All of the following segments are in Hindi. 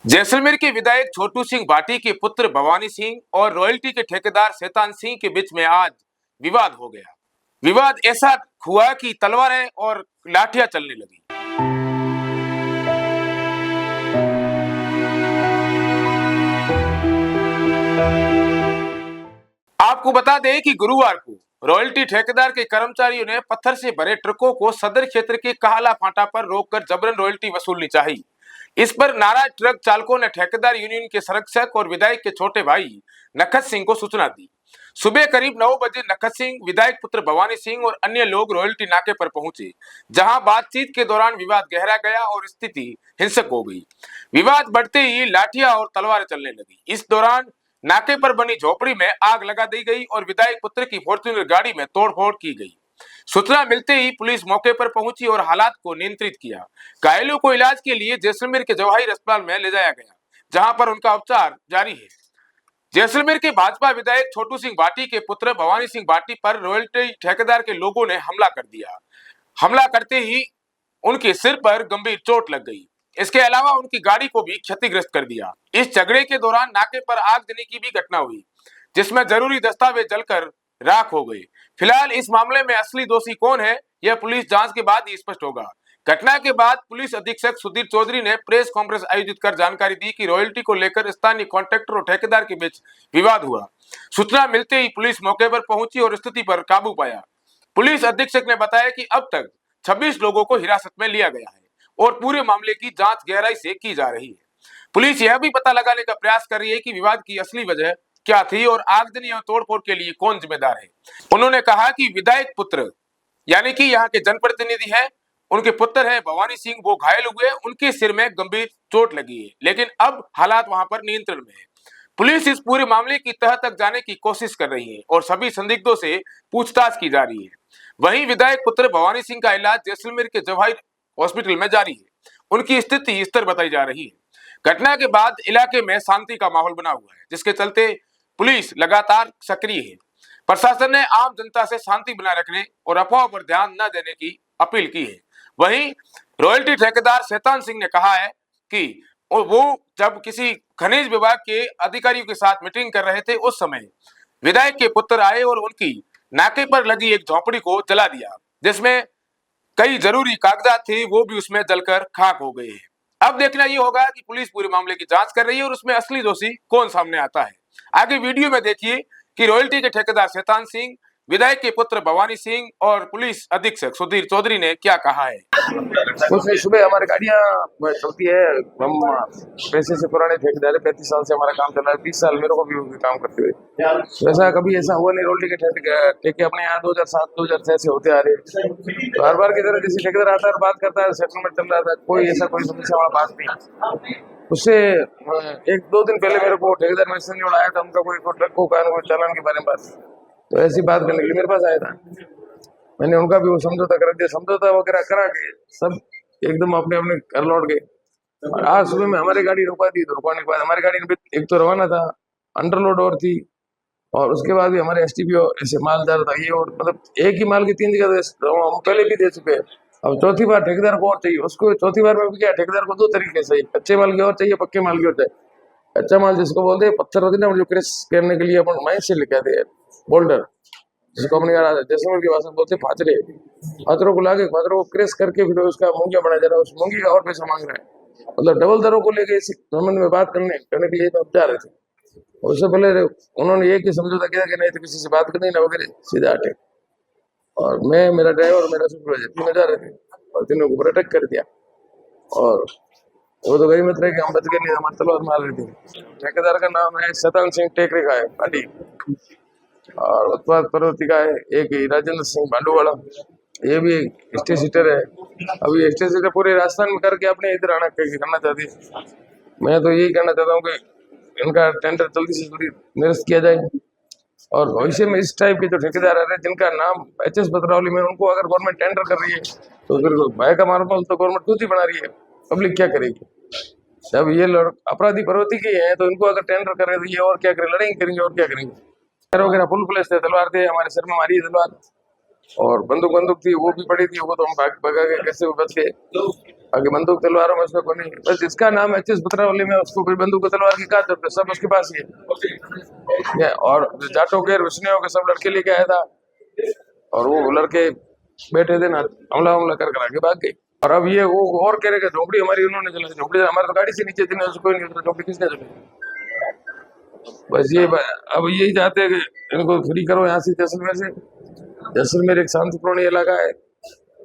जैसलमेर के विधायक छोटू सिंह भाटी के पुत्र भवानी सिंह और रॉयल्टी के ठेकेदार शैतान सिंह के बीच में आज विवाद हो गया। विवाद ऐसा हुआ कि तलवारें और लाठियां चलने लगी। आपको बता दें कि गुरुवार को रॉयल्टी ठेकेदार के कर्मचारियों ने पत्थर से भरे ट्रकों को सदर क्षेत्र के काहला फाटा पर रोककर जबरन रॉयल्टी वसूलनी चाहिए। इस पर नाराज ट्रक चालकों ने ठेकेदार यूनियन के संरक्षक और विधायक के छोटे भाई नखत सिंह को सूचना दी। सुबह करीब 9 बजे नखत सिंह, विधायक पुत्र भवानी सिंह और अन्य लोग रॉयल्टी नाके पर पहुंचे, जहां बातचीत के दौरान विवाद गहरा गया और स्थिति हिंसक हो गई। विवाद बढ़ते ही लाठियां और तलवारें चलने लगी। इस दौरान नाके पर बनी झोपड़ी में आग लगा दी गई और विधायक पुत्र की फॉर्च्यूनर गाड़ी में तोड़फोड़ की गई। सूचना मिलते ही पुलिस मौके पर पहुंची और हालात को नियंत्रित किया। घायलों को इलाज के लिए जैसलमेर के जवाहर अस्पताल में ले जाया गया, जहां पर उनका उपचार जारी है। जैसलमेर के भाजपा विधायक छोटू सिंह भाटी के पुत्र भवानी सिंह भाटी पर रॉयल्टी ठेकेदार के लोगों ने हमला कर दिया। हमला करते ही उनके सिर पर गंभीर चोट लग गई। इसके अलावा उनकी गाड़ी को भी क्षतिग्रस्त कर दिया। इस झगड़े के दौरान नाके पर आग देने की भी घटना हुई, जिसमें जरूरी दस्तावेज जलकर राख हो गए। फिलहाल इस मामले में असली दोषी कौन है, यह पुलिस जांच के बाद ही स्पष्ट होगा। घटना के बाद पुलिस अधीक्षक सुधीर चौधरी ने प्रेस कॉन्फ्रेंस आयोजित कर जानकारी दी कि रॉयल्टी को लेकर स्थानीय कॉन्ट्रैक्टर और ठेकेदार के बीच विवाद हुआ। सूचना मिलते ही पुलिस मौके पर पहुंची और स्थिति पर काबू पाया। पुलिस अधीक्षक ने बताया कि अब तक 26 लोगों को हिरासत में लिया गया है और पूरे मामले की जांच गहराई से की जा रही है। पुलिस यह भी पता लगाने का प्रयास कर रही है कि विवाद की असली वजह क्या थी और आगजनी और तोड़फोड़ के लिए कौन जिम्मेदार है। उन्होंने कहा कि विधायक पुत्र यानी कि यहाँ के जनप्रतिनिधि हैं, उनके पुत्र है भवानी सिंह, वो घायल हुए, उनके सिर में गंभीर चोट लगी है, लेकिन अब हालात वहां पर नियंत्रण में है। पुलिस इस पूरे मामले की तह तक जाने की कोशिश कर रही है और सभी संदिग्धों से पूछताछ की जा रही है। वहीं विधायक पुत्र भवानी सिंह का इलाज जैसलमेर के जवाहर हॉस्पिटल में जारी है। उनकी स्थिति स्थिर बताई जा रही है। घटना के बाद इलाके में शांति का माहौल बना हुआ है, जिसके चलते पुलिस लगातार सक्रिय है। प्रशासन ने आम जनता से शांति बनाए रखने और अफवाह पर ध्यान न देने की अपील की है। वहीं रॉयल्टी ठेकेदार शैतान सिंह ने कहा है कि वो जब किसी खनिज विभाग के अधिकारियों के साथ मीटिंग कर रहे थे, उस समय विधायक के पुत्र आए और उनकी नाके पर लगी एक झोपड़ी को जला दिया, जिसमें कई जरूरी कागजात थे, वो भी उसमें जलकर खाक हो गए हैं। अब देखना ये होगा कि पुलिस पूरे मामले की जांच कर रही है और उसमें असली दोषी कौन सामने आता है। आगे वीडियो में देखिए कि रॉयल्टी के ठेकेदार शैतान सिंह, विधायक के पुत्र भवानी सिंह और पुलिस अधीक्षक सुधीर चौधरी ने क्या कहा है। कुछ नहीं, सुबह हमारी गाड़ियाँ चलती है। हम पैसे से पुराने ठेकेदार है, 35 साल से हमारा काम चल रहा है, 20 साल मेरे को भी होगी काम करते हुए। वैसा कभी ऐसा हुआ नहीं। रोटी के ठेके अपने यहाँ 2007-2006 से होते आ रहे हैं। तो हर बार की तरह जैसे ठेकेदार आता है बात करता है, सेटलमेंट चल रहा था, कोई ऐसा कोई समस्या वाला बात नहीं। उससे 1-2 दिन पहले मेरे को ठेकेदार में से आया था, उनका कोई ट्रक को चालान के बारे में बात, तो ऐसी बात करने के लिए मेरे पास आया था। मैंने उनका भी वो समझौता कर दिया, समझौता वगैरह करा के सब एकदम अपने अपने घर लौट गए। और आज सुबह में हमारी गाड़ी रुका दी, तो रुकवाने के बाद हमारी गाड़ी में एक तो रवाना था, अंडरलोड और थी, और उसके बाद भी हमारे एसटीपीओ ऐसे माल जा रहा था ये, और मतलब एक ही माल की 3 जगह हम पहले भी दे चुके हैं। अब चौथी बार ठेकेदार को और चाहिए, उसको चौथी बार में भी क्या, ठेकेदार को 2 तरीके से, कच्चे माल की और चाहिए, पक्के माल की और चाहिए। कच्चा माल जिसको बोलते हैं पत्थर होते ना, जो क्रेश करने के लिए अपन माइन से लेके आते हैं, बोल्डर, जिसको अपने जैसलमेर की भाषा में बोलते हैं फाचरे। फाचरों को लाके फाचरों को क्रेश करके फिर उसका मूंगिया बनाया जा रहा है, उस मूंगी का और पैसा मांग रहा है। मतलब डबल दरों को लेके इस संबंध में बात करने के लिए तो जा रहे थे। उससे पहले उन्होंने एक ही समझौता किया कि नहीं तो किसी से बात करनी ना वगैरह, सीधा हटे। और मैं, मेरा ड्राइवर, मेरा सुपरवाइजर, तीनों जा रहे थे और तीनों को अटैक कर दिया। और वो तो गई मतलब कि हम बच गए, नहीं हमारे तलवार मार रहे थे। ठेकेदार का नाम है शैतान सिंह टेकरे का है पाटी, और उत्पाद पर्वती का है एक ही राजेंद्र सिंह भांडूवाला, ये भी स्टे सीटर है। अभी स्टे सीटर पूरे राजस्थान में करके अपने इधर आना करना चाहती है। मैं तो यही कहना चाहता हूँ कि इनका टेंडर जल्दी से जल्दी निरस्त किया जाए, और भविष्य में इस टाइप के जो ठेकेदार आ रहे हैं जिनका नाम HS बतरावली में, उनको अगर गवर्नमेंट टेंडर कर रही है तो फिर भाई का मार्बल तो गवर्नमेंट खुद ही बना रही है, पब्लिक क्या करेगी। जब ये अपराधी पर्वती के हैं तो इनको अगर टेंडर कर रहे तो ये और क्या करें, लड़ाई करेंगे और क्या करेंगे। वगैरह फुल फ्लैश थे, तलवार थे, हमारे सर में मारी है तलवार, और बंदूक थी वो भी पड़ी थी, वो तो हम भगा के कैसे बच गए। बाकी बंदूक तलवारों में उसमें कोई नहीं, बस जिसका नाम एच एस पत्रावली में उसको कोई बंदूक तलवार की कहा जरूरत है, सब उसके पास ही है। और जाटो के रुशनियों के सब लड़के लेके आया था और वो लड़के बैठे थे ना, हमला कर आगे भाग गए। और अब ये वो और कह रहे कि झोपड़ी हमारी उन्होंने जलाई, झोपड़ी हमारे तो गाड़ी से नीचे थी ना, उसको कोई नहीं उतरा, झोपड़ी किसने जलाई। बस ये अब यही चाहते हैं कि इनको फ्री करो यहाँ से जैसलमेर से। जैसलमेर एक शांतिपूर्ण इलाका है,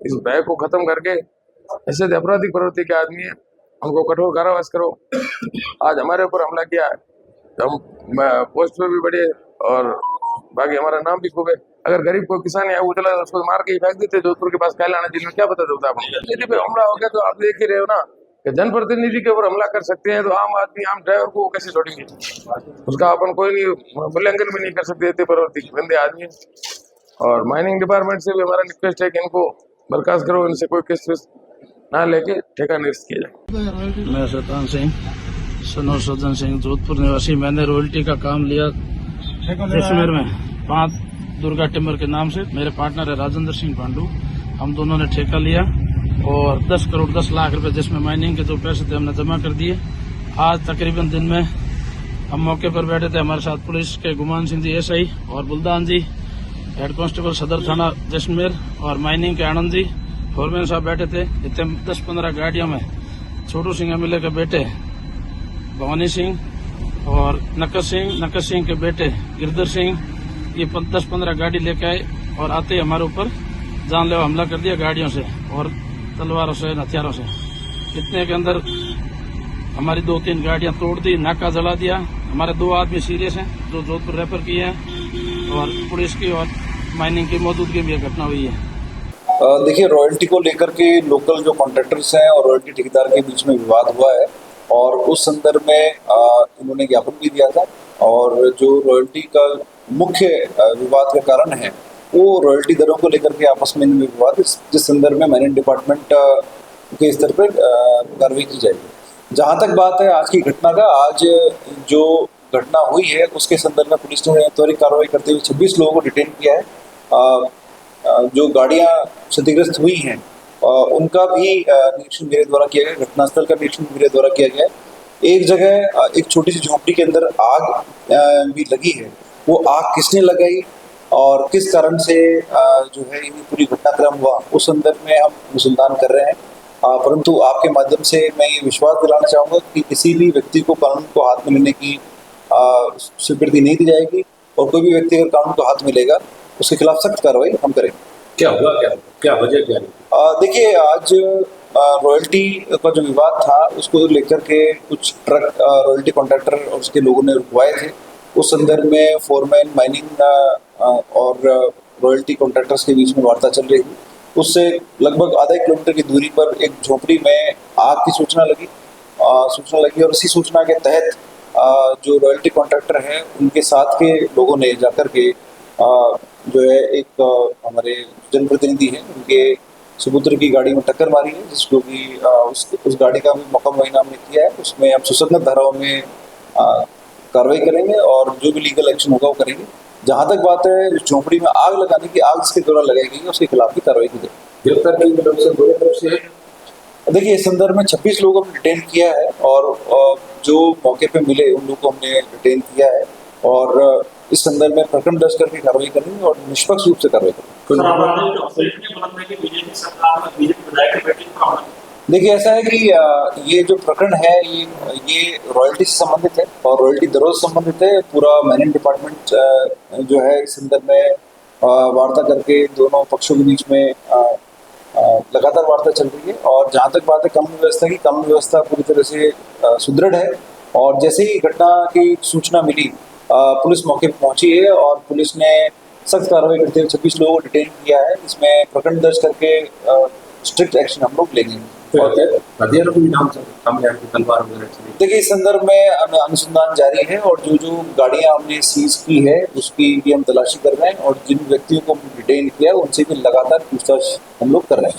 इस भय को खत्म करके ऐसे आपराधिक प्रवृत्ति के आदमी है उनको कठोर कारावास करो। आज हमारे ऊपर हमला किया है, हम पोस्ट पे भी बढ़े और बाकी हमारा नाम भी खूब है। अगर गरीब को किसान है वो चला उसको मार के ही फेंक देते जोधपुर के पास कैलाना जिले में, क्या पता चलता आपको। पे हमला हो गया तो आप देख ही रहे हो ना कि जनप्रतिनिधि के ऊपर हमला कर सकते हैं तो आम आदमी आम ड्राइवर को कैसे छोड़ेंगे, उसका अपन कोई नहीं मूल्यांकन भी नहीं कर सकते, इतने प्रवृत्ति गंदे आदमी। और माइनिंग डिपार्टमेंट से भी हमारा रिक्वेस्ट है कि इनको बर्खास्त करो, इनसे कोई केस ना लेके ठेका निरस्त किया जाए। मैं शैतान सिंह सनोर सज्जन सिंह जोधपुर निवासी। मैंने रॉयल्टी का काम लिया जैसलमेर में 5 दुर्गा टिम्बर के नाम से। मेरे पार्टनर है राजेंद्र सिंह पांडू, हम दोनों ने ठेका लिया और 10 करोड़ 10 लाख रुपए जिसमें माइनिंग के जो पैसे थे हमने जमा कर दिए। आज तकरीबन दिन में हम मौके पर बैठे थे, हमारे साथ पुलिस के गुमान सिंह जी एसआई और बुल्दान जी हेड कांस्टेबल सदर थाना जैसलमेर और माइनिंग के आनंद जी फोरमैन साहब बैठे थे। इतने 10-15 गाड़ियों में छोटू सिंह एमएलए के बेटे भवानी सिंह और नक्कस सिंह के बेटे गिरधर सिंह, ये 10-15 गाड़ी लेके आए और आते ही हमारे ऊपर जानलेवा हमला कर दिया गाड़ियों से और तलवारों से हथियारों से। इतने के अंदर हमारी 2-3 गाड़ियां तोड़ दी, नाका जला दिया। हमारे 2 आदमी सीरियस हैं जो जोधपुर रेफर किए हैं और पुलिस की और माइनिंग की मौजूदगी में यह घटना हुई है। देखिए, रॉयल्टी को लेकर के लोकल जो कॉन्ट्रैक्टर्स हैं और रॉयल्टी ठेकेदार के बीच में विवाद हुआ है और उस संदर्भ में इन्होंने ज्ञापन भी दिया था। और जो रॉयल्टी का मुख्य विवाद का कारण है वो रॉयल्टी दरों को लेकर के आपस में इनमें विवाद, जिस संदर्भ में माइनिंग डिपार्टमेंट के स्तर पर कार्रवाई की जाएगी। जहाँ तक बात है आज की घटना का, आज जो घटना हुई है उसके संदर्भ में पुलिस ने त्वरित कार्रवाई करते हुए 26 लोगों को डिटेन किया है। जो गाड़ियां क्षतिग्रस्त हुई हैं उनका भी निरीक्षण मेरे द्वारा किया गया, घटनास्थल का निरीक्षण मेरे द्वारा किया गया। एक जगह एक छोटी सी झोपड़ी के अंदर आग भी लगी है, वो आग किसने लगाई और किस कारण से जो है ये पूरी घटनाक्रम हुआ उस संदर्भ में हम अनुसंधान कर रहे हैं। परंतु आपके माध्यम से मैं ये विश्वास दिलाना चाहूँगा कि किसी भी व्यक्ति को कानून को हाथ में लेने की स्वीकृति नहीं दी जाएगी और कोई भी व्यक्ति अगर कानून को हाथ में लेगा उसके खिलाफ सख्त कार्रवाई हम करेंगे। क्या हुआ, क्या वजह क्या है? देखिए, आज रॉयल्टी का जो विवाद था उसको लेकर के कुछ ट्रक रॉयल्टी कॉन्ट्रैक्टर और उसके लोगों ने रुकवाए थे। उस संदर्भ में फोरमैन माइनिंग और रॉयल्टी कॉन्ट्रैक्टर्स के बीच में वार्ता चल रही थी। उससे लगभग आधा किलोमीटर की दूरी पर एक झोपड़ी में आग की सूचना लगी और इसी सूचना के तहत जो रॉयल्टी कॉन्ट्रैक्टर हैं उनके साथ के लोगों ने जाकर के जो है एक हमारे जनप्रतिनिधि हैं उनके सुपुत्र की गाड़ी में टक्कर मारी है, जिसको भी उस गाड़ी का भी मौका मुआयना हमने किया है। उसमें हम सुसंगत धाराओं में कार्रवाई करेंगे और जो भी लीगल एक्शन होगा वो करेंगे। जहाँ तक बात है झोपड़ी में आग लगाने की, आग जिसके द्वारा लगाई गई है उसके खिलाफ भी कार्रवाई की जाएगी। गिरफ्तार की तरफ से देखिए, इस संदर्भ में 26 लोगों को डिटेन किया है और जो मौके पे मिले उन लोगों को हमने डिटेन किया है और इस संदर्भ में प्रकरण दर्ज करके कार्रवाई करेंगे और निष्पक्ष रूप से कार्रवाई करेंगे। देखिए, ऐसा है कि ये जो प्रकरण है ये रॉयल्टी से संबंधित है और रॉयल्टी दरों से संबंधित है। पूरा माइनिंग डिपार्टमेंट जो है इस संदर्भ में वार्ता करके दोनों पक्षों के बीच में लगातार वार्ता चल रही है। और जहाँ तक बात है कानून व्यवस्था की, कानून व्यवस्था पूरी तरह से सुदृढ़ है और जैसे ही घटना की सूचना मिली पुलिस मौके पर पहुंची है और पुलिस ने सख्त कार्रवाई करते हुए 26 लोगों को डिटेन किया है। इसमें प्रकरण दर्ज करके स्ट्रिक्ट एक्शन हम लोग लेंगे। हथियारों को भी नाम सामने आने तलवार वगैरह। देखिए, इस संदर्भ में अनुसंधान जारी है और जो गाड़ियां हमने सीज की है उसकी भी हम तलाशी कर रहे हैं और जिन व्यक्तियों को डिटेन किया उनसे भी लगातार पूछताछ हम लोग कर रहे हैं।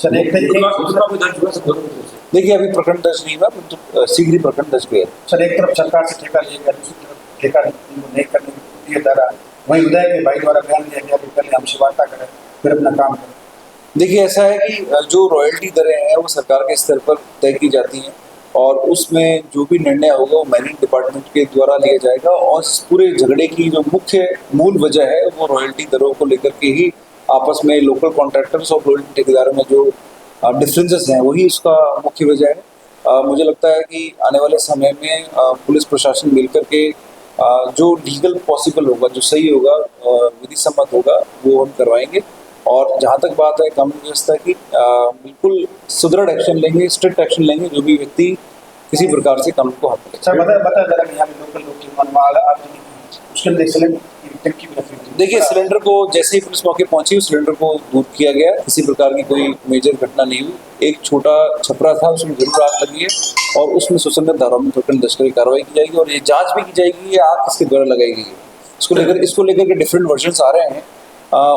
देखिए, अभी प्रकरण दर्ज नहीं हुआ परंतु शीघ्र ही प्रकरण दर्ज हुआ है। सर, एक तरफ सरकार से ठेका लिया गया, दूसरी तरफ ठेका नहीं करने की ये धारा, वहीं उदय के भाई द्वारा बयान दिया गया कि पहले हमसे वार्ता करें फिर अपना काम करें। देखिए ऐसा है कि जो रॉयल्टी दरें हैं वो सरकार के स्तर पर तय की जाती हैं और उसमें जो भी निर्णय होगा वो मैनेजिंग डिपार्टमेंट के द्वारा लिया जाएगा और इस पूरे झगड़े की जो मुख्य मूल वजह है वो रॉयल्टी दरों को लेकर के ही आपस में लोकल कॉन्ट्रैक्टर्स और रॉयल्टी ठेकेदारों में जो डिफरेंसेस हैं वही उसका मुख्य वजह है। मुझे लगता है कि आने वाले समय में पुलिस प्रशासन मिलकर के जो लीगल पॉसिबल होगा, जो सही होगा, विधि सम्मत होगा, वो हम करवाएंगे। और जहाँ तक बात है कानून व्यवस्था की, बिल्कुल सुदृढ़ एक्शन लेंगे, स्ट्रिक्ट एक्शन लेंगे जो भी व्यक्ति किसी प्रकार से कानून को हाथ में सर बता जरा यहाँ पे लोकल लोग की मानवा उसके अंदर सिलेंडर टंकी भी रखी हुई थी। देखिए सिलेंडर को जैसे ही पुलिस मौके पहुंची उस सिलेंडर को दूर किया गया, किसी प्रकार की कोई मेजर घटना नहीं हुई। एक छोटा छपरा था उसमें जरूर आग लगी है और उसमें सुसंगत धाराओं में प्रकरण दर्ज करके कार्रवाई की जाएगी और ये जांच भी की जाएगी ये आग किसके द्वारा लगाई गई है। इसको लेकर के डिफरेंट वर्जन्स आ रहे हैं,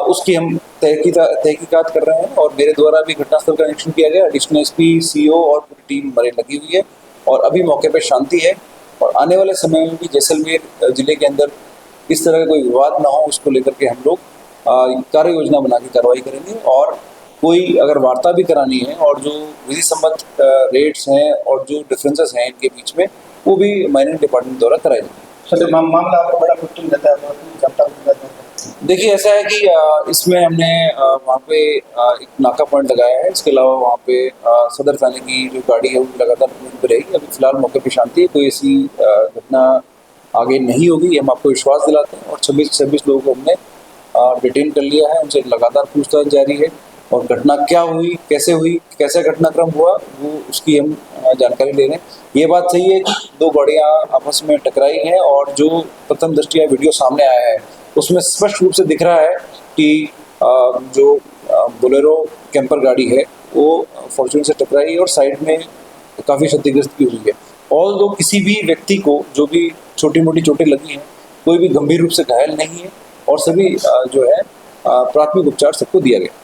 उसकी हम तहकीकात कर रहे हैं और मेरे द्वारा भी घटनास्थल का निरीक्षण किया गया। एडिशनल एसपी, सीओ और पूरी टीम हमारी लगी हुई है और अभी मौके पर शांति है और आने वाले समय में भी जैसलमेर जिले के अंदर इस तरह का कोई विवाद ना हो उसको लेकर के हम लोग कार्य योजना बना के कार्रवाई करेंगे और कोई अगर वार्ता भी करानी है और जो विधि सम्मत रेट्स हैं और जो डिफरेंसेस हैं इनके बीच में वो भी माइनिंग डिपार्टमेंट द्वारा कराए जाएंगे। सर मामला आपको बड़ा कुछ रहता है, जनता को देखिए ऐसा है कि इसमें हमने वहाँ पे एक नाका पॉइंट लगाया है। इसके अलावा वहाँ पे सदर थाने की जो गाड़ी है वो लगातार मूव पे रहेगी। अभी फिलहाल मौके पे शांति है, कोई ऐसी घटना आगे नहीं होगी, हम आपको विश्वास दिलाते हैं। और 26 लोगों को हमने डिटेन कर लिया है, उनसे लगातार पूछताछ जारी है और घटना क्या हुई, कैसा घटनाक्रम हुआ वो उसकी हम जानकारी ले रहे हैं। ये बात सही है कि दो गाड़ियाँ आपस में टकराई हैं और जो प्रथम दृष्टया वीडियो सामने आया है उसमें स्पष्ट रूप से दिख रहा है कि जो बोलेरो कैंपर गाड़ी है वो फॉर्च्यूनर से टकराई और साइड में काफ़ी क्षतिग्रस्त की हुई है। और तो किसी भी व्यक्ति को जो भी छोटी मोटी चोटें लगी हैं कोई भी गंभीर रूप से घायल नहीं है और सभी जो है प्राथमिक उपचार सबको दिया गया।